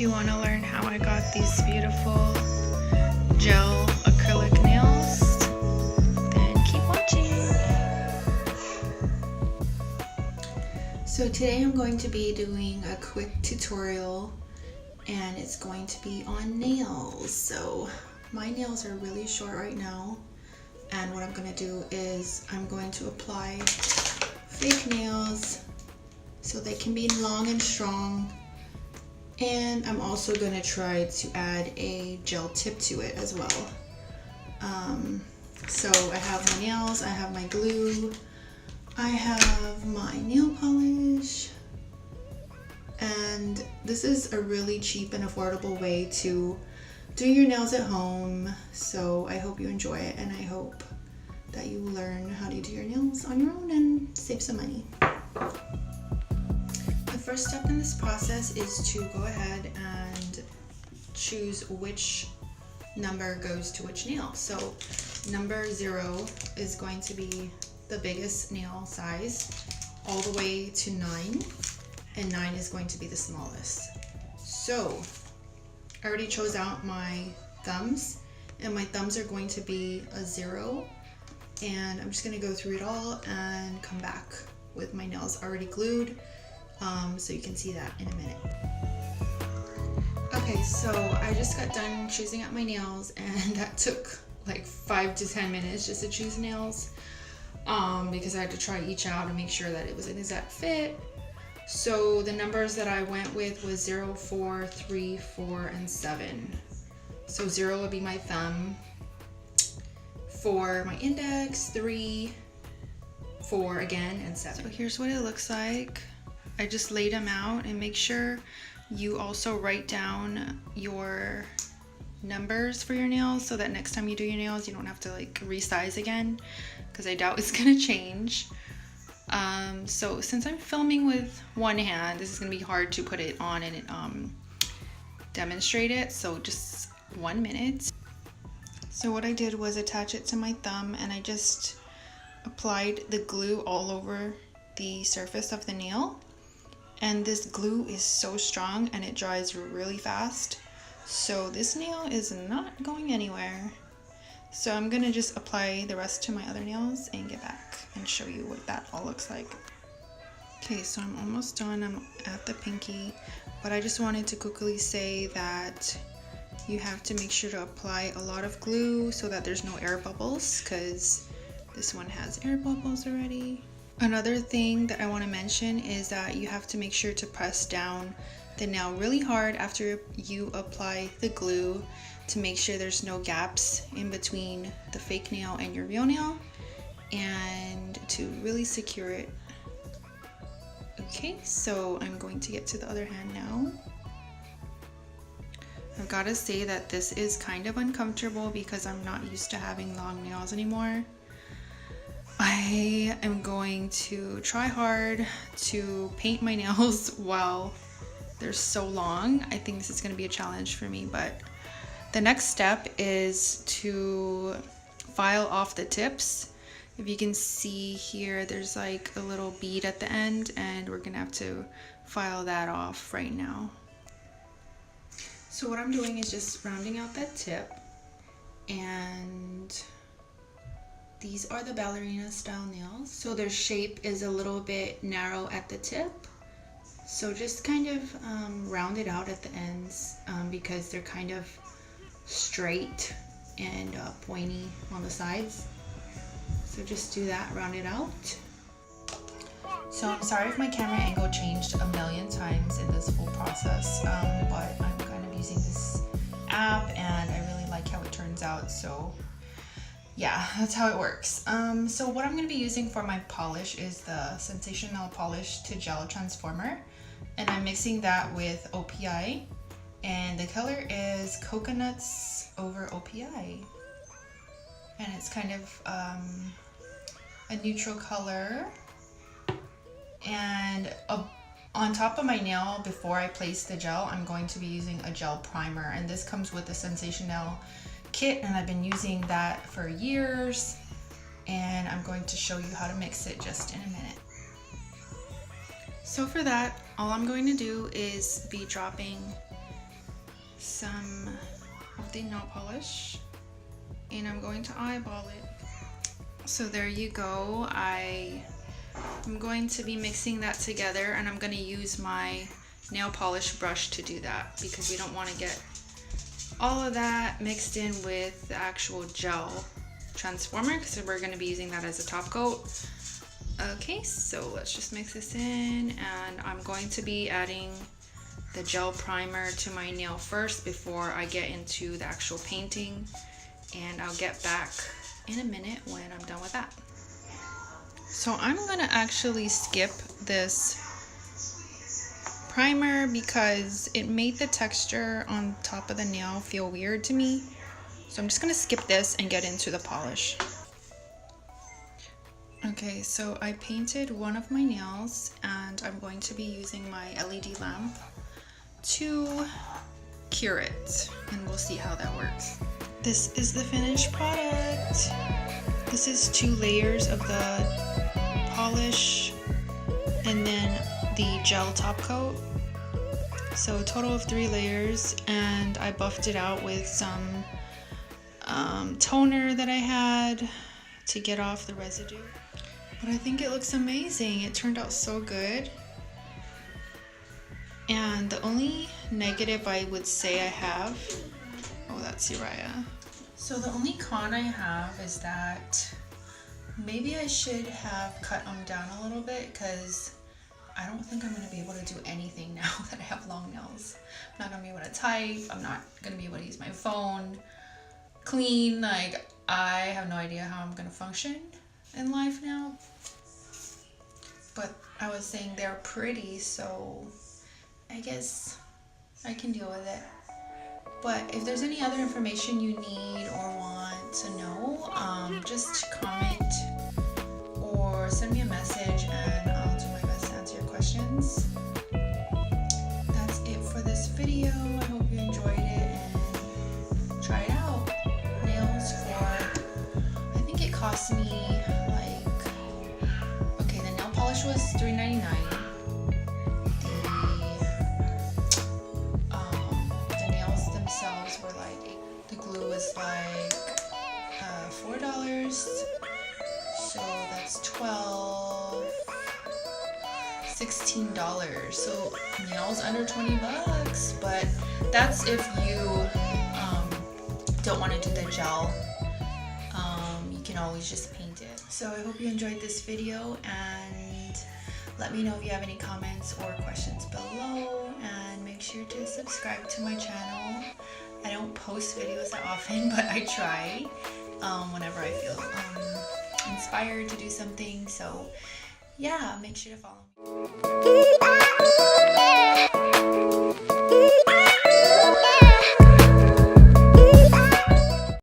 you want to learn how I got these beautiful gel acrylic nails, then keep watching. So today I'm going to be doing a quick tutorial and it's going to be on nails. So my nails are really short right now, and what I'm going to do is I'm going to apply fake nails so they can be long and strong. And I'm also going to try to add a gel tip to it as well. So I have my nails, I have my glue, I have my nail polish, and this is a really cheap and affordable way to do your nails at home. So I hope you enjoy it, and I hope that you learn how to do your nails on your own and save some money. The first step in this process is to go ahead and choose which number goes to which nail. So number 0 is going to be the biggest nail size all the way to 9, and 9 is going to be the smallest. So I already chose out my thumbs, and my thumbs are going to be a 0, and I'm just going to go through it all and come back with my nails already glued. So you can see that in a minute. Okay, so I just got done choosing out my nails, and that took like 5 to 10 minutes just to choose nails, because I had to try each out and make sure that it was an exact fit. So the numbers that I went with was 0, 4, 3, 4, and 7. So 0 would be my thumb, 4 my index, 3, 4 again, and 7. So here's what it looks like. I just laid them out, and make sure you also write down your numbers for your nails so that next time you do your nails you don't have to like resize again, because I doubt it's gonna change. So since I'm filming with one hand, this is gonna be hard to put it on and demonstrate it, so just 1 minute. So what I did was attach it to my thumb, and I just applied the glue all over the surface of the nail. And this glue is so strong and it dries really fast. So this nail is not going anywhere. So I'm gonna just apply the rest to my other nails and get back and show you what that all looks like. Okay, so I'm almost done. I'm at the pinky, but I just wanted to quickly say that you have to make sure to apply a lot of glue so that there's no air bubbles, because this one has air bubbles already. Another thing that I want to mention is that you have to make sure to press down the nail really hard after you apply the glue to make sure there's no gaps in between the fake nail and your real nail, and to really secure it. Okay, so I'm going to get to the other hand now. I've got to say that this is kind of uncomfortable because I'm not used to having long nails anymore. I am going to try hard to paint my nails while they're so long. I think this is going to be a challenge for me, but the next step is to file off the tips. If you can see here, there's like a little bead at the end, and we're going to have to file that off right now. So what I'm doing is just rounding out that tip, and these are the ballerina style nails. So their shape is a little bit narrow at the tip. So just kind of round it out at the ends, because they're kind of straight and pointy on the sides. So just do that, round it out. So I'm sorry if my camera angle changed a million times in this whole process, but I'm kind of using this app and I really like how it turns out. So yeah, that's how it works. So what I'm going to be using for my polish is the Sensational Polish to Gel Transformer, and I'm mixing that with OPI, and the color is Coconuts over OPI, and it's kind of a neutral color. And on top of my nail, before I place the gel, I'm going to be using a gel primer, and this comes with the Sensational kit, and I've been using that for years, and I'm going to show you how to mix it just in a minute. So for that, all I'm going to do is be dropping some of the nail polish and I'm going to eyeball it. So there you go. I'm going to be mixing that together and I'm going to use my nail polish brush to do that because we don't want to get all of that mixed in with the actual gel transformer because we're going to be using that as a top coat. Okay, so let's just mix this in, and I'm going to be adding the gel primer to my nail first before I get into the actual painting, and I'll get back in a minute when I'm done with that. So I'm gonna actually skip this primer because it made the texture on top of the nail feel weird to me. So I'm just gonna skip this and get into the polish. Okay, so I painted one of my nails and I'm going to be using my LED lamp to cure it, and we'll see how that works. This is the finished product. This is 2 layers of the polish and then the gel top coat. So a total of 3 layers, and I buffed it out with some toner that I had to get off the residue. But I think it looks amazing. It turned out so good. And the only negative I would say I have, oh, that's Uriah. So the only con I have is that maybe I should have cut them down a little bit because I don't think I'm going to be able to do anything now that I have long nails. I'm not going to be able to type. I'm not going to be able to use my phone, clean. Like, I have no idea how I'm going to function in life now. But I was saying they're pretty, so I guess I can deal with it. But if there's any other information you need or want to know, just comment or send me a message and I'll do my best to answer your questions. That's it for this video. I hope you enjoyed it and try it out. Nails for, I think it cost me like, okay, the nail polish was $3.99. Were like, the glue was like $4, so that's $16. So nails under 20 bucks, but that's if you don't want to do the gel. You can always just paint it. So I hope you enjoyed this video, and let me know if you have any comments or questions below, and make sure to subscribe to my channel. I don't post videos that often, but I try whenever I feel inspired to do something. So yeah, make sure to follow me.